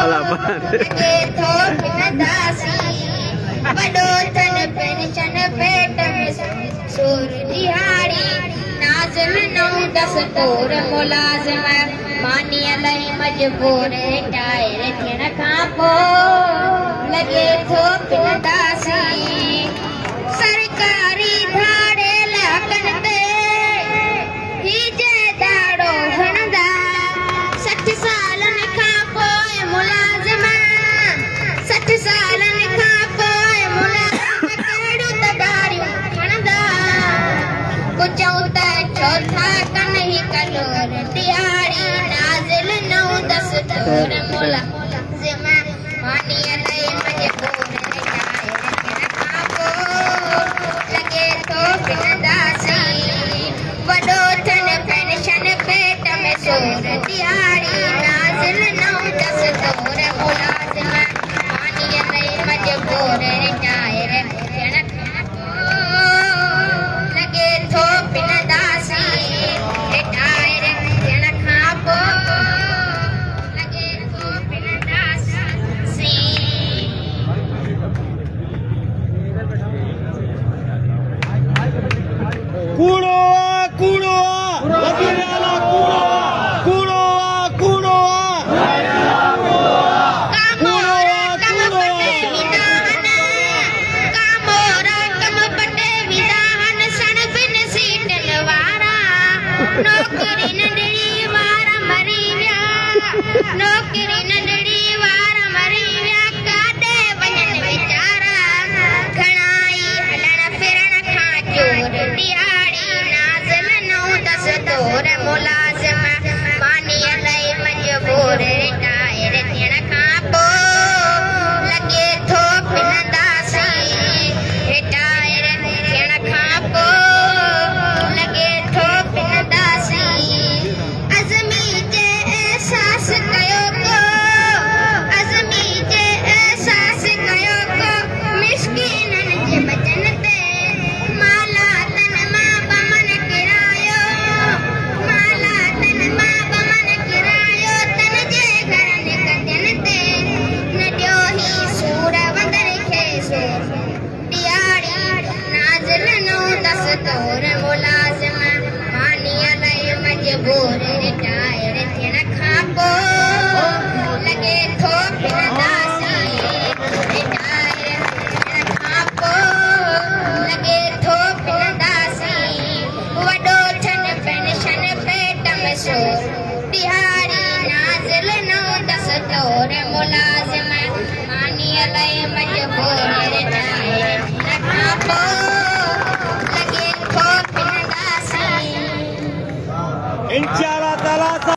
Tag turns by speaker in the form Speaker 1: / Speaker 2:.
Speaker 1: Alapan.
Speaker 2: वॾो थन pension पेट में सूर दिहाड़ी नाज़िल नौ दस तोर मुलाज़िम मानीअ लाइ मजबूर टायर थियण खां पोइ लॻे थो पिनंदासीं सरकारी धाड़े लाकनि ते हीजे दाड़ो हणंदा 60 सालनि खां पोइ मुलाज़िम 60 सालनि खां चौथा कन्ही कलोर दिहाड़ी नाज़िल नौ दस तोर मुलाज़िम मानीअ लाइ मजबूर टायर थियण खां पोइ लॻे थो पिनंदासीं वॾो थन पेंशन पेट में सूर दिहाड़ी नाज़िल नौ दस तोर मुलाज़िम मानीअ लाइ मजबूर टायर थियण खां पोइ लॻे थो नौकरी नंढड़ी वारा मरी विया नौकरी नंढड़ी वारा मरी विया काॾे वञनि वीचारा घणाई हलण फिरण खां चोर दिहाड़ी नाज़िल नौ दस तोर मुलाज़िम मानीअ लाइ मजबूर टायर थियण खां पोइ लॻे थो पिनंदासीं टायर थियण खां पोइ लॻे थो अज़मी जे एहसास कयो को अज़मी जे एहसास कयो को मिस्कीननि जे बचन ते माला तन मां बमन किरायो माला तन मां बमन किरायो तन जे घरनि कजनि ते न ॾियो ही सूर वंदर खे सूर दिहाड़ी नाज़िल नौ दस तोर मुलाज़िम मानीअ लाइ मजबूर टायर थियण खां पोइ लॻे थो पिनंदासीं टायर थियण खां पोइ लॻे थो पिनंदासीं वॾो थन पेंशन पेट में सूर दिहाड़ी नाज़िल नौ दस तोर मुलाज़िम मानीअ लाइ मजबूर